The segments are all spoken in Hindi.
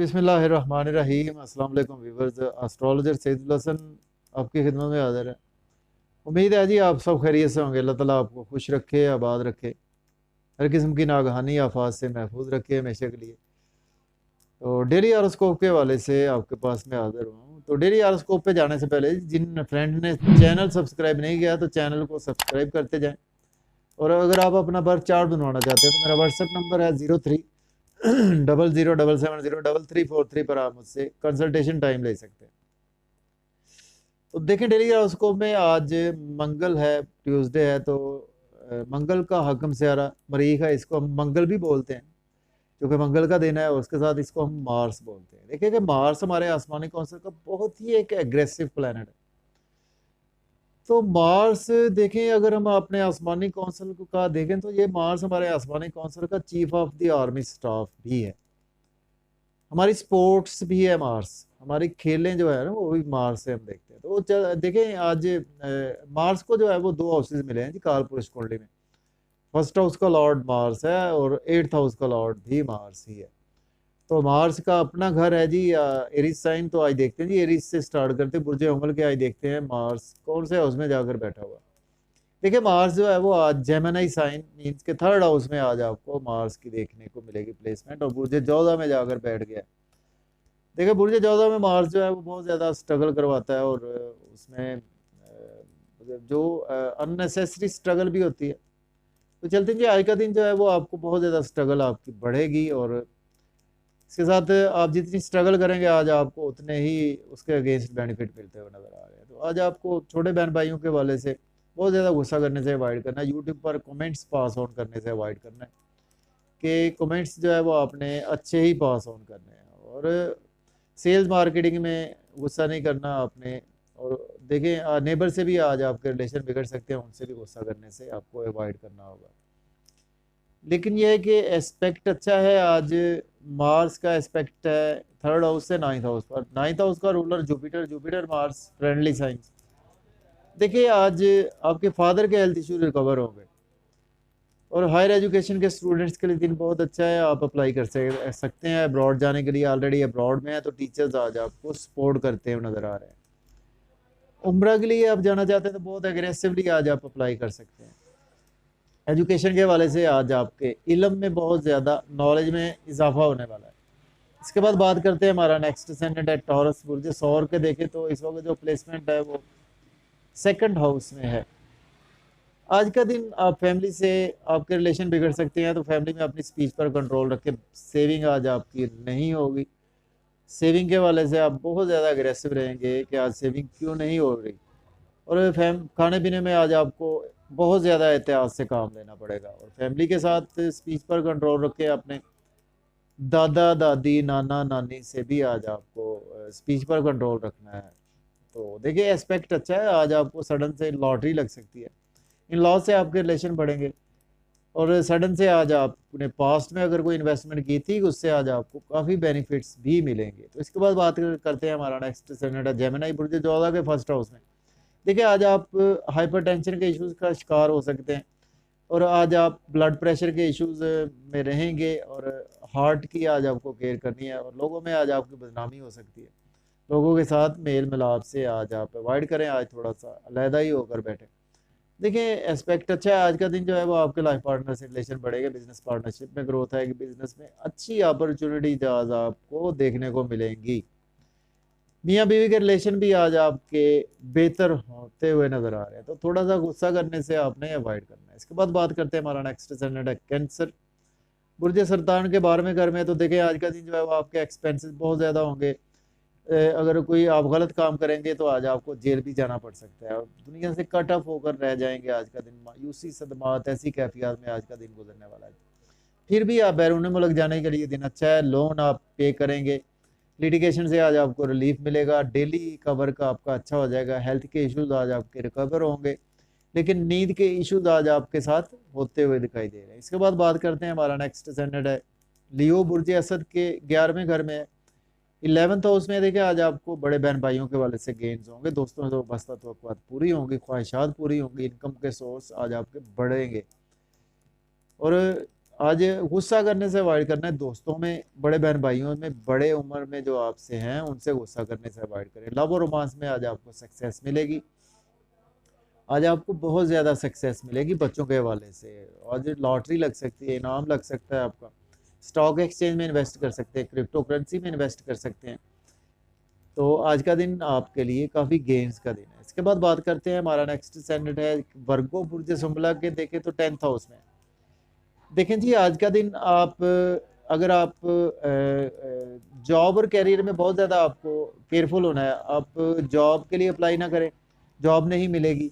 बिस्मिल्लाहिर्रहमानिर्रहीम। अस्सलाम वालेकुम व्यूवर्स। एस्ट्रोलॉजर सैयदुल हसन आपकी खिदमत में हाजिर है। उम्मीद है जी आप सब खैरियत से होंगे। अल्लाह ताला आपको खुश रखे, आबाद रखे, हर किस्म की नागहानी आफात से महफूज रखे हमेशा के लिए। तो डेली हॉरोस्कोप के हवाले से आपके पास में हाजिर हूँ। तो डेली हॉरोस्कोप पे जाने से पहले जिन फ्रेंड ने चैनल सब्सक्राइब नहीं किया तो चैनल को सब्सक्राइब करते जाएं। और अगर आप अपना बर्थ चार्ट बनवाना चाहते हैं तो मेरा व्हाट्सएप नंबर है 03 00770343 पर आप मुझसे कंसल्टेशन टाइम ले सकते हैं। तो देखें डेली हॉरोस्कोप में आज मंगल है, ट्यूसडे है। तो मंगल का हकम सियारा मरीख है, इसको हम मंगल भी बोलते हैं क्योंकि मंगल का दिन है, और उसके साथ इसको हम मार्स बोलते हैं। देखिए कि मार्स हमारे आसमानी कौंसिल का बहुत ही एक एग्रेसिव प्लैनेट है। तो मार्स देखें, अगर हम अपने आसमानी कौंसिल को का देखें तो ये मार्स हमारे आसमानी कौंसिल का chief of the army staff भी है, हमारी स्पोर्ट्स भी है मार्स, हमारी खेलें जो है ना वो भी मार्स से हम देखते हैं। तो देखें आज मार्स को जो है वो दो हाउसेज मिले हैं जी काल पुरुष कुंडली में। फर्स्ट हाउस का लॉर्ड मार्स है और एट्थ हाउस का लॉर्ड भी मार्स ही है। तो मार्स का अपना घर है जी एरीज साइन। तो आज देखते हैं जी, एरीज से स्टार्ट करते हैं, बुर्ज उमल के आज देखते हैं मार्स कौन से हाउस में जाकर बैठा हुआ। देखिए मार्स जो है वो आज जेमिनी साइन मीन्स के थर्ड हाउस में आज आपको मार्स की देखने को मिलेगी प्लेसमेंट, और बुर्ज जोधा में जाकर बैठ गया। देखिए बुर्ज जोधा में मार्स जो है वो बहुत ज़्यादा स्ट्रगल करवाता है, और उसमें जो अननेसेसरी स्ट्रगल भी होती है। तो चलते हैं जी, आज का दिन जो है वो आपको बहुत ज़्यादा स्ट्रगल आपकी बढ़ेगी, और इसके साथ आप जितनी स्ट्रगल करेंगे आज आपको उतने ही उसके अगेंस्ट बेनिफिट मिलते हुए नजर आ रहे हैं। तो आज आपको छोटे बहन भाइयों के वाले से बहुत ज़्यादा गुस्सा करने से अवॉइड करना है, यूट्यूब पर कमेंट्स पास ऑन करने से अवॉइड करना है कि कमेंट्स जो है वो आपने अच्छे ही पास ऑन करने हैं, और सेल्स मार्केटिंग में गुस्सा नहीं करना आपने। और देखें नेबर से भी आज आपके रिलेशन बिगड़ सकते हैं, उनसे भी गुस्सा करने से आपको अवॉइड करना होगा। लेकिन यह है कि एस्पेक्ट अच्छा है आज, मार्स का एस्पेक्ट है थर्ड हाउस से नाइन्थ हाउस पर। नाइन्थ हाउस का ruler Jupiter, Jupiter Mars friendly science. देखिए आज आपके फादर के हेल्थ इश्यू रिकवर होंगे, और हायर एजुकेशन के स्टूडेंट्स के लिए दिन बहुत अच्छा है, आप अप्लाई कर सकते हैं अब्रॉड जाने के लिए। ऑलरेडी अब्रॉड में है तो टीचर्स आज आपको सपोर्ट करते हुए नज़र आ रहे हैं। उम्रा के लिए आप जाना चाहते हैं तो बहुत एग्रेसिवली आज आप अप्लाई कर सकते हैं। एजुकेशन के हवाले से आज आपके इल्म में बहुत ज़्यादा नॉलेज में इजाफा होने वाला है। इसके बाद बात करते हैं हमारा नेक्स्ट असेंडेंट है टॉरस बुर्ज सौर के। देखें तो इस वक्त जो प्लेसमेंट है वो सेकंड हाउस में है। आज का दिन आप फैमिली से आपके रिलेशन बिगड़ सकते हैं, तो फैमिली में अपनी स्पीच पर कंट्रोल रखें। सेविंग आज आपकी नहीं होगी, सेविंग के वाले से आप बहुत ज़्यादा अग्रेसिव रहेंगे कि आज सेविंग क्यों नहीं हो रही। और खाने पीने में आज आपको बहुत ज़्यादा एहतियात से काम लेना पड़ेगा, और फैमिली के साथ स्पीच पर कंट्रोल रखें। अपने दादा दादी नाना नानी से भी आज आपको स्पीच पर कंट्रोल रखना है। तो देखिए एस्पेक्ट अच्छा है, आज आपको सडन से लॉटरी लग सकती है, इन लॉ से आपके रिलेशन बढ़ेंगे, और सडन से आज आपने पास्ट में अगर कोई इन्वेस्टमेंट की थी उससे आज आपको काफ़ी बेनिफिट्स भी मिलेंगे। तो इसके बाद बात करते हैं हमारा नेक्स्ट असेंडेंट है जेमिनी बुर्ज जोधा के फर्स्ट हाउस में। देखिए आज आप हाइपरटेंशन के इश्यूज का शिकार हो सकते हैं, और आज आप ब्लड प्रेशर के इश्यूज में रहेंगे, और हार्ट की आज आपको केयर करनी है, और लोगों में आज आपकी बदनामी हो सकती है। लोगों के साथ मेल मिलाप से आज आप अवॉइड करें, आज थोड़ा सा अलहदा ही होकर बैठे। देखिए एस्पेक्ट अच्छा है, आज का दिन जो है वो आपके लाइफ पार्टनर से रिलेशन बढ़ेगा, बिजनेस पार्टनरशिप में ग्रोथ है कि बिजनेस में अच्छी अपॉर्चुनिटीज आज आपको देखने को मिलेंगी। मियाँ बीवी के रिलेशन भी आज आपके बेहतर होते हुए नजर आ रहे हैं, तो थोड़ा सा गुस्सा करने से आपने अवॉइड करना है। इसके बाद बात करते हैं हमारा नेक्स्ट असेंडेंट है कैंसर बुर्ज सरतान के 12वें घर में। तो देखिए आज का दिन जो है वो आपके एक्सपेंसेस बहुत ज़्यादा होंगे। अगर कोई आप गलत काम करेंगे तो आज आपको जेल भी जाना पड़ सकता है, और दुनिया से कट ऑफ होकर रह जाएंगे। आज का दिन मायूसी सदमात ऐसी कैफियत में आज का दिन गुजरने वाला है। फिर भी आप बैरून मुल्क जाने के लिए दिन अच्छा है, लोन आप पे करेंगे, लिटिगेशन से आज आपको रिलीफ मिलेगा, डेली कवर का आपका अच्छा हो जाएगा, हेल्थ के इश्यूज आज आपके रिकवर होंगे, लेकिन नींद के इश्यूज आज आपके साथ होते हुए दिखाई दे रहे हैं। इसके बाद बात करते हैं हमारा नेक्स्ट असेंडेंट है लियो बुर्ज असद के 11वें घर में है, 11th हाउस में। देखिए आज आपको बड़े बहन भाइयों के वाले से गेन्स होंगे, दोस्तों से बस्ता तो पूरी होंगी, ख्वाहिशात पूरी होंगी, इनकम के सोर्स आज आपके बढ़ेंगे, और आज गुस्सा करने से अवॉइड करना है, दोस्तों में, बड़े बहन भाइयों में, बड़े उम्र में जो आपसे हैं उनसे गुस्सा करने से अवॉइड करें। लव और रोमांस में आज आपको सक्सेस मिलेगी, आज आपको बहुत ज़्यादा सक्सेस मिलेगी बच्चों के हवाले से। आज लॉटरी लग सकती है, इनाम लग सकता है आपका, स्टॉक एक्सचेंज में इन्वेस्ट कर सकते हैं, क्रिप्टो करेंसी में इन्वेस्ट कर सकते हैं। तो आज का दिन आपके लिए काफ़ी गेम्स का दिन है। इसके बाद बात करते हैं, हमारा नेक्स्ट स्टैंडर्ड है वर्गो बुर्ज शुम्भला के, देखें तो 10th हाउस में। देखें जी, आज का दिन आप अगर आप जॉब और कैरियर में बहुत ज़्यादा आपको केयरफुल होना है। आप जॉब के लिए अप्लाई ना करें, जॉब नहीं मिलेगी।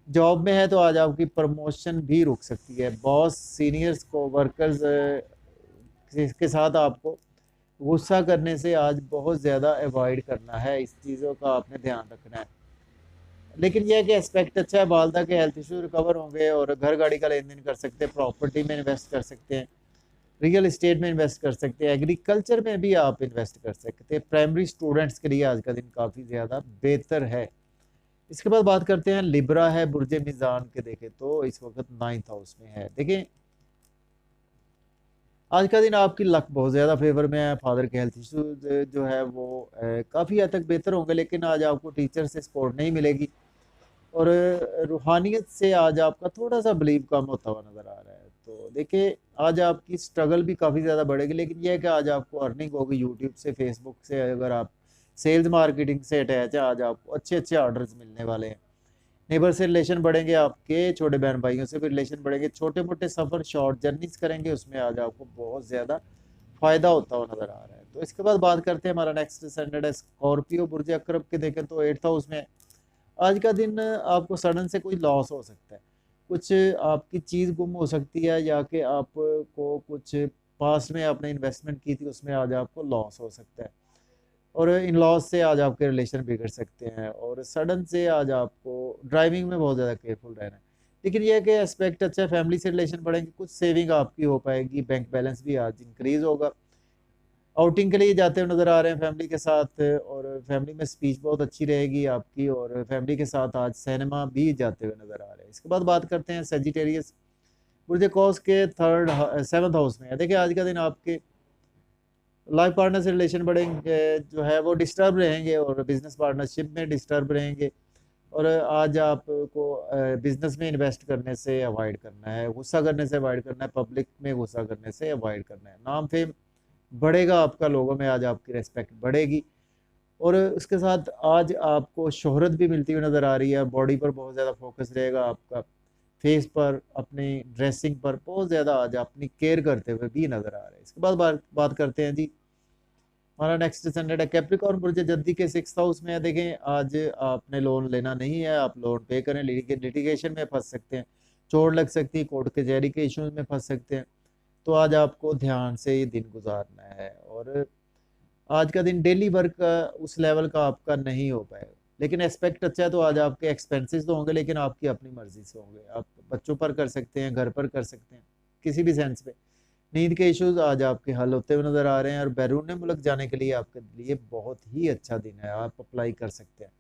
जॉब में है तो आज आपकी प्रमोशन भी रुक सकती है। बॉस, सीनियर्स को, वर्कर्स के साथ आपको गुस्सा करने से आज बहुत ज़्यादा अवॉइड करना है, इस चीज़ों का आपने ध्यान रखना है। लेकिन यह कि एस्पेक्ट अच्छा है, वालदा के हेल्थ इशू रिकवर होंगे और घर गाड़ी का लेन देन कर सकते हैं, प्रॉपर्टी में इन्वेस्ट कर सकते हैं, रियल इस्टेट में इन्वेस्ट कर सकते हैं, एग्रीकल्चर में भी आप इन्वेस्ट कर सकते हैं। प्राइमरी स्टूडेंट्स के लिए आज का दिन काफ़ी ज़्यादा बेहतर है। इसके बाद बात करते हैं, लिब्रा है बुर्जे मीज़ान के, देखें तो इस वक्त 9th हाउस में है। देखें आज का दिन आपकी लक बहुत ज़्यादा फेवर में है। फादर के हेल्थ इश्यूज जो है वो काफ़ी हद तक बेहतर होंगे, लेकिन आज आपको टीचर से सपोर्ट नहीं मिलेगी और रूहानियत से आज आपका थोड़ा सा बिलीव कम होता हुआ नज़र आ रहा है। तो देखिए आज आपकी स्ट्रगल भी काफ़ी ज़्यादा बढ़ेगी, लेकिन यह है कि आज आपको अर्निंग होगी यूट्यूब से, फेसबुक से, अगर आप सेल्स मार्केटिंग से अटैच है, आज आपको अच्छे अच्छे ऑर्डर्स मिलने वाले हैं। नेबर से रिलेशन बढ़ेंगे, आपके छोटे बहन भाइयों से भी रिलेशन बढ़ेंगे, छोटे मोटे सफ़र, शॉर्ट जर्नीज करेंगे, उसमें आज आपको बहुत ज़्यादा फ़ायदा होता हुआ नज़र आ रहा है। तो इसके बाद बात करते हैं, हमारा नेक्स्ट स्टैंडर्ड है स्कॉर्पियो बुर्ज अकरब के, देखें तो 8th हाउस में। आज का दिन आपको सडन से कोई लॉस हो सकता है, कुछ आपकी चीज़ गुम हो सकती है, या कि आपको कुछ पास्ट में आपने इन्वेस्टमेंट की थी उसमें आज आपको लॉस हो सकता है, और इन लॉज से आज आपके रिलेशन बिगड़ सकते हैं, और सडन से आज आपको ड्राइविंग में बहुत ज़्यादा केयरफुल रहना है। लेकिन यह है कि एस्पेक्ट अच्छा है, फैमिली से रिलेशन बढ़ेंगे, कुछ सेविंग आपकी हो पाएगी, बैंक बैलेंस भी आज इंक्रीज होगा। आउटिंग के लिए जाते हुए नज़र आ रहे हैं फैमिली के साथ, और फैमिली में स्पीच बहुत अच्छी रहेगी आपकी, और फैमिली के साथ आज सिनेमा भी जाते हुए नज़र आ रहे हैं। इसके बाद बात करते हैं सेजिटेरियस बुर्ज कौस के 7th हाउस में है। देखिए आज का दिन आपके लाइफ पार्टनर से रिलेशन बढ़ेंगे जो है वो डिस्टर्ब रहेंगे, और बिजनेस पार्टनरशिप में डिस्टर्ब रहेंगे, और आज आपको बिजनेस में इन्वेस्ट करने से अवॉइड करना है, गुस्सा करने से अवॉइड करना है, पब्लिक में गुस्सा करने से अवॉइड करना है। नाम फेम बढ़ेगा आपका, लोगों में आज आपकी रिस्पेक्ट बढ़ेगी, और उसके साथ आज आपको शोहरत भी मिलती हुई नज़र आ रही है। बॉडी पर बहुत ज़्यादा फोकस रहेगा आपका, फेस पर, अपनी ड्रेसिंग पर बहुत ज़्यादा आज अपनी केयर करते हुए भी नज़र आ रहे हैं। इसके बाद बात करते हैं जी, हमारा नेक्स्ट स्टैंडर्ड है कैप्रिकॉर्न बुर्ज जद्दी के 6th हाउस में है। देखें आज आपने लोन लेना नहीं है, आप लोन पे करें, लिटिगेशन में फंस सकते हैं, चोट लग सकती है, कोर्ट कचहरी के इश्यूज में फंस सकते हैं। तो आज आपको ध्यान से ये दिन गुजारना है, और आज का दिन डेली वर्क उस लेवल का आपका नहीं हो पाएगा, लेकिन एक्सपेक्ट अच्छा है। तो आज आपके एक्सपेंसेस तो होंगे, लेकिन आपकी अपनी मर्जी से होंगे, आप बच्चों पर कर सकते हैं, घर पर कर सकते हैं, किसी भी सेंस पे। नींद के इश्यूज आज आपके हल होते हुए नज़र आ रहे हैं, और बैरून मुल्क जाने के लिए आपके लिए बहुत ही अच्छा दिन है, आप अप्लाई कर सकते हैं।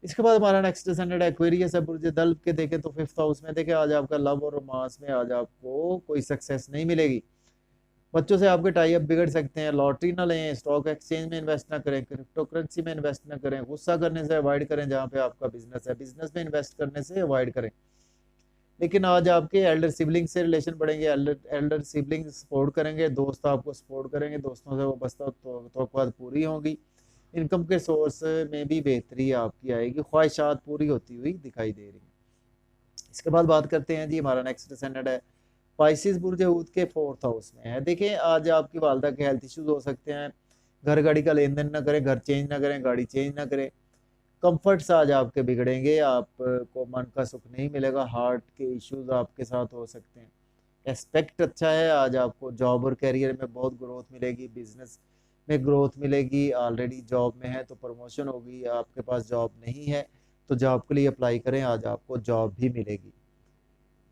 इसके बाद हमारा नेक्स्ट स्टैंडर्ड एक्वेरियस है बुर्ज दल्ब के, देखें तो 5th हाउस में। देखें आज आपका लव और रोमांस में आज आपको कोई सक्सेस नहीं मिलेगी, बच्चों से आपके टाई अप बिगड़ सकते हैं। लॉटरी ना लें, स्टॉक एक्सचेंज में इन्वेस्ट ना करें, क्रिप्टो करेंसी में इन्वेस्ट ना करें, गुस्सा करने से अवॉइड करें, जहाँ पे आपका बिजनेस है बिजनेस में इन्वेस्ट करने से अवॉइड करें। लेकिन आज आपके एल्डर सिबलिंग से रिलेशन बढ़ेंगे, एल्डर सिबलिंग सपोर्ट करेंगे, दोस्त आपको सपोर्ट करेंगे, दोस्तों से वाबस्ता तवक्कुआत पूरी होंगी। इनकम के सोर्स में भी बेहतरी आपकी आएगी, ख्वाहिशात पूरी होती हुई दिखाई दे रही है। इसके बाद बात करते हैं जी, हमारा नेक्स्ट स्टैंडर्ड है पाइसिस बुर्ज हूत के 4th हाउस में है। देखिए आज आपकी वालदा के हेल्थ इश्यूज हो सकते हैं, घर गाड़ी का लेन देन ना करें, घर चेंज ना करें, गाड़ी चेंज ना करें। कंफर्ट्स आज आपके बिगड़ेंगे, आपको मन का सुख नहीं मिलेगा, हार्ट के इश्यूज आपके साथ हो सकते हैं। एस्पेक्ट अच्छा है, आज आपको जॉब और करियर में बहुत ग्रोथ मिलेगी, बिजनेस में ग्रोथ मिलेगी। ऑलरेडी जॉब में है तो प्रमोशन होगी, आपके पास जॉब नहीं है तो जॉब के लिए अप्लाई करें, आज आपको जॉब भी मिलेगी।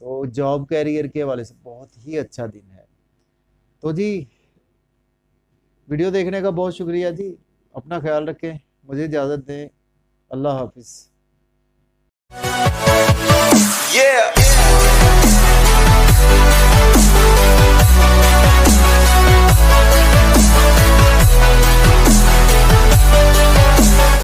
तो जॉब कैरियर के हवाले से बहुत ही अच्छा दिन है। तो जी वीडियो देखने का बहुत शुक्रिया जी, अपना ख्याल रखें, मुझे इजाज़त दें, अल्लाह हाफिज़।